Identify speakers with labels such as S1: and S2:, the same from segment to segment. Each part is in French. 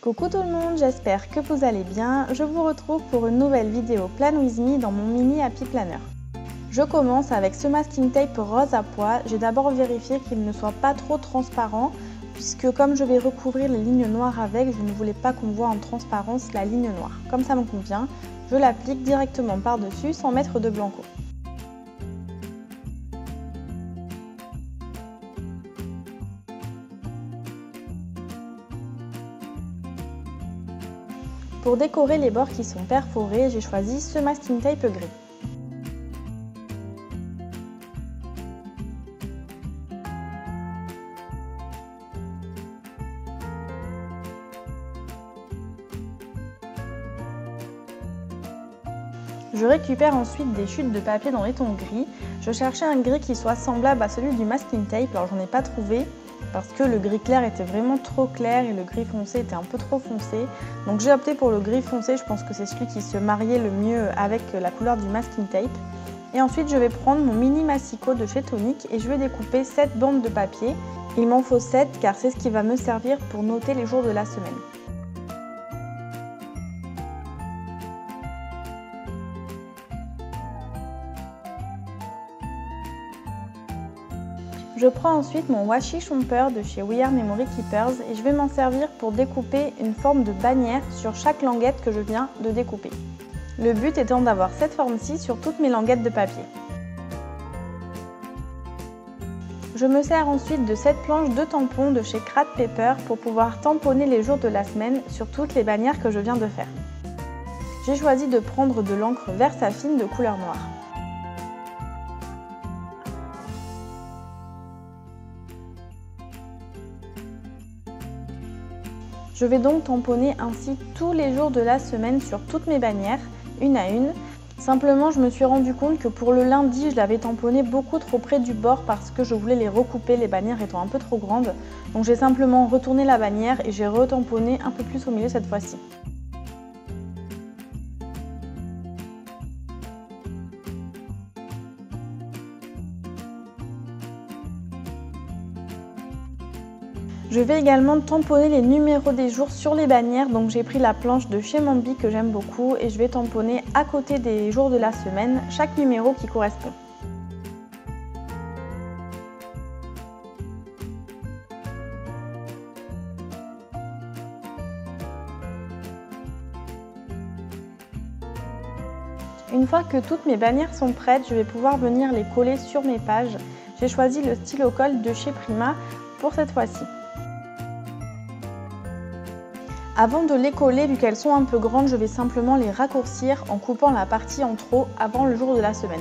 S1: Coucou tout le monde, j'espère que vous allez bien. Je vous retrouve pour une nouvelle vidéo Plan With Me dans mon mini Happy Planner. Je commence avec ce masking tape rose à pois. J'ai d'abord vérifié qu'il ne soit pas trop transparent puisque comme je vais recouvrir les lignes noires avec, je ne voulais pas qu'on voit en transparence la ligne noire. Comme ça me convient, je l'applique directement par-dessus sans mettre de blanco. Pour décorer les bords qui sont perforés, j'ai choisi ce masking tape gris. Je récupère ensuite des chutes de papier dans les tons gris. Je cherchais un gris qui soit semblable à celui du masking tape, alors j'en ai pas trouvé parce que le gris clair était vraiment trop clair et le gris foncé était un peu trop foncé. Donc j'ai opté pour le gris foncé, je pense que c'est celui qui se mariait le mieux avec la couleur du masking tape. Et ensuite je vais prendre mon mini massicot de chez Tonic et je vais découper 7 bandes de papier. Il m'en faut 7 car c'est ce qui va me servir pour noter les jours de la semaine. Je prends ensuite mon washi chomper de chez We Are Memory Keepers et je vais m'en servir pour découper une forme de bannière sur chaque languette que je viens de découper. Le but étant d'avoir cette forme-ci sur toutes mes languettes de papier. Je me sers ensuite de cette planche de tampons de chez Craft Paper pour pouvoir tamponner les jours de la semaine sur toutes les bannières que je viens de faire. J'ai choisi de prendre de l'encre Versafine de couleur noire. Je vais donc tamponner ainsi tous les jours de la semaine sur toutes mes bannières, une à une. Simplement, je me suis rendu compte que pour le lundi, je l'avais tamponné beaucoup trop près du bord parce que je voulais les recouper, les bannières étant un peu trop grandes. Donc j'ai simplement retourné la bannière et j'ai retamponné un peu plus au milieu cette fois-ci. Je vais également tamponner les numéros des jours sur les bannières, donc j'ai pris la planche de chez Mambi que j'aime beaucoup et je vais tamponner à côté des jours de la semaine chaque numéro qui correspond. Une fois que toutes mes bannières sont prêtes, je vais pouvoir venir les coller sur mes pages. J'ai choisi le stylo colle de chez Prima pour cette fois-ci. Avant de les coller, vu qu'elles sont un peu grandes, je vais simplement les raccourcir en coupant la partie en trop avant le jour de la semaine.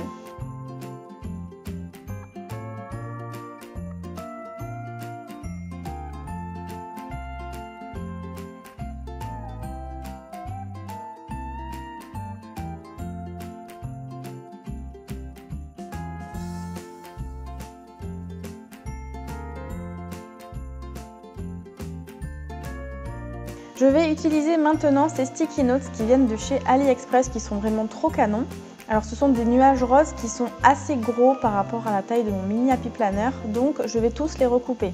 S1: Je vais utiliser maintenant ces sticky notes qui viennent de chez AliExpress qui sont vraiment trop canons. Alors ce sont des nuages roses qui sont assez gros par rapport à la taille de mon mini Happy Planner, donc je vais tous les recouper.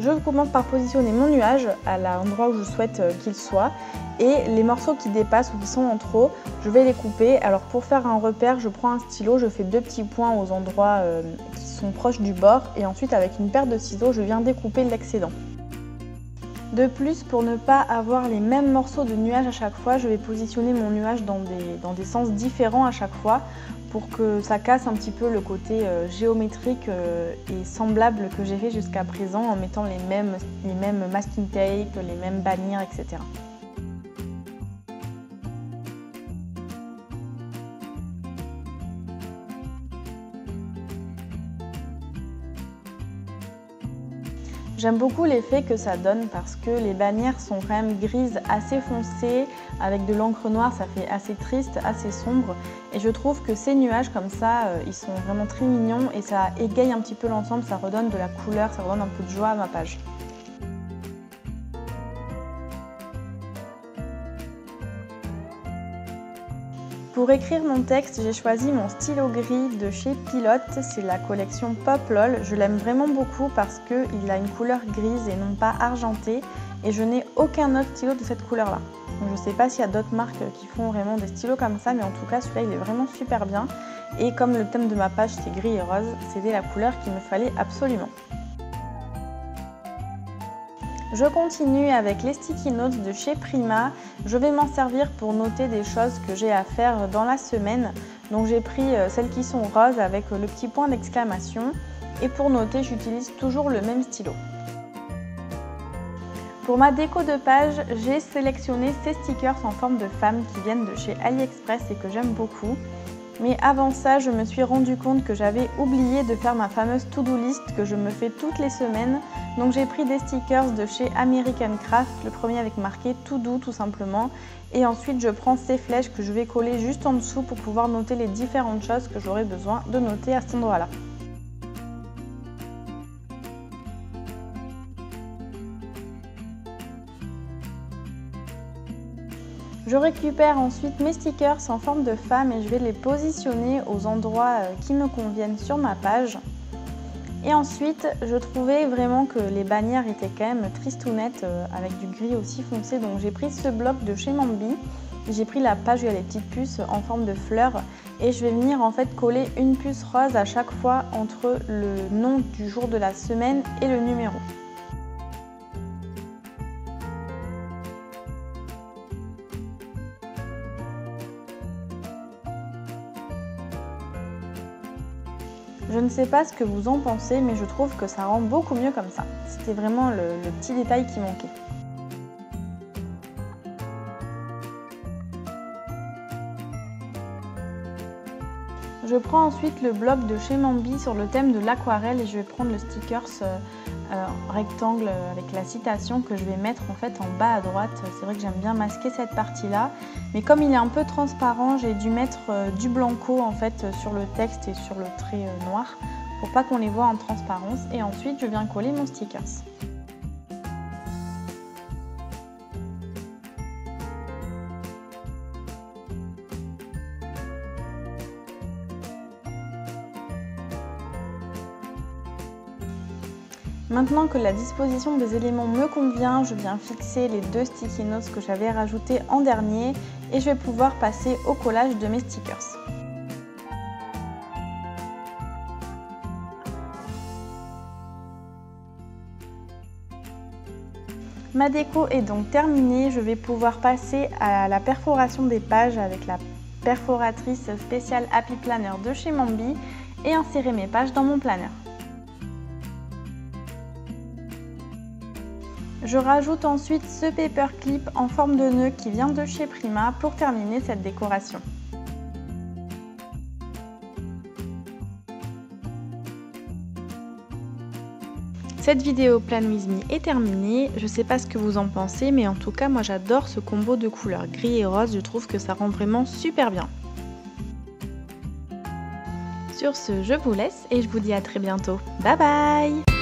S1: Je commence par positionner mon nuage à l'endroit où je souhaite qu'il soit et les morceaux qui dépassent ou qui sont en trop, je vais les couper. Alors pour faire un repère, je prends un stylo, je fais 2 petits points aux endroits qui sont proches du bord et ensuite avec une paire de ciseaux, je viens découper l'excédent. De plus, pour ne pas avoir les mêmes morceaux de nuages à chaque fois, je vais positionner mon nuage dans des sens différents à chaque fois pour que ça casse un petit peu le côté géométrique et semblable que j'ai fait jusqu'à présent en mettant les mêmes masking tape, les mêmes bannières, etc. J'aime beaucoup l'effet que ça donne parce que les bannières sont quand même grises assez foncées, avec de l'encre noire, ça fait assez triste, assez sombre. Et je trouve que ces nuages comme ça, ils sont vraiment très mignons et ça égaye un petit peu l'ensemble, ça redonne de la couleur, ça redonne un peu de joie à ma page. Pour écrire mon texte, j'ai choisi mon stylo gris de chez Pilote, c'est la collection Pop LOL. Je l'aime vraiment beaucoup parce qu'il a une couleur grise et non pas argentée et je n'ai aucun autre stylo de cette couleur là. Donc, je ne sais pas s'il y a d'autres marques qui font vraiment des stylos comme ça, mais en tout cas celui-là il est vraiment super bien. Et comme le thème de ma page c'est gris et rose, c'était la couleur qu'il me fallait absolument. Je continue avec les sticky notes de chez Prima. Je vais m'en servir pour noter des choses que j'ai à faire dans la semaine. Donc j'ai pris celles qui sont roses avec le petit point d'exclamation. Et pour noter, j'utilise toujours le même stylo. Pour ma déco de page, j'ai sélectionné ces stickers en forme de femme qui viennent de chez AliExpress et que j'aime beaucoup. Mais avant ça, je me suis rendu compte que j'avais oublié de faire ma fameuse to-do list que je me fais toutes les semaines. Donc j'ai pris des stickers de chez American Craft, le premier avec marqué to do tout simplement. Et ensuite je prends ces flèches que je vais coller juste en dessous pour pouvoir noter les différentes choses que j'aurai besoin de noter à cet endroit-là. Je récupère ensuite mes stickers en forme de femme et je vais les positionner aux endroits qui me conviennent sur ma page. Et ensuite, je trouvais vraiment que les bannières étaient quand même tristounettes avec du gris aussi foncé. Donc j'ai pris ce bloc de chez Mambi. J'ai pris la page où il y a les petites puces en forme de fleurs et je vais venir en fait coller une puce rose à chaque fois entre le nom du jour de la semaine et le numéro. Je ne sais pas ce que vous en pensez, mais je trouve que ça rend beaucoup mieux comme ça. C'était vraiment le petit détail qui manquait. Je prends ensuite le bloc de chez Mambi sur le thème de l'aquarelle et je vais prendre le stickers rectangle avec la citation que je vais mettre en fait en bas à droite. C'est vrai que j'aime bien masquer cette partie là, mais comme il est un peu transparent, j'ai dû mettre du blanco en fait sur le texte et sur le trait noir pour pas qu'on les voit en transparence. Et ensuite je viens coller mon stickers. Maintenant que la disposition des éléments me convient, je viens fixer les deux sticky notes que j'avais rajoutés en dernier et je vais pouvoir passer au collage de mes stickers. Ma déco est donc terminée, je vais pouvoir passer à la perforation des pages avec la perforatrice spéciale Happy Planner de chez Mambi et insérer mes pages dans mon planner. Je rajoute ensuite ce paperclip en forme de nœud qui vient de chez Prima pour terminer cette décoration. Cette vidéo Plan With Me est terminée, je sais pas ce que vous en pensez, mais en tout cas moi j'adore ce combo de couleurs gris et rose, je trouve que ça rend vraiment super bien. Sur ce, je vous laisse et je vous dis à très bientôt. Bye bye!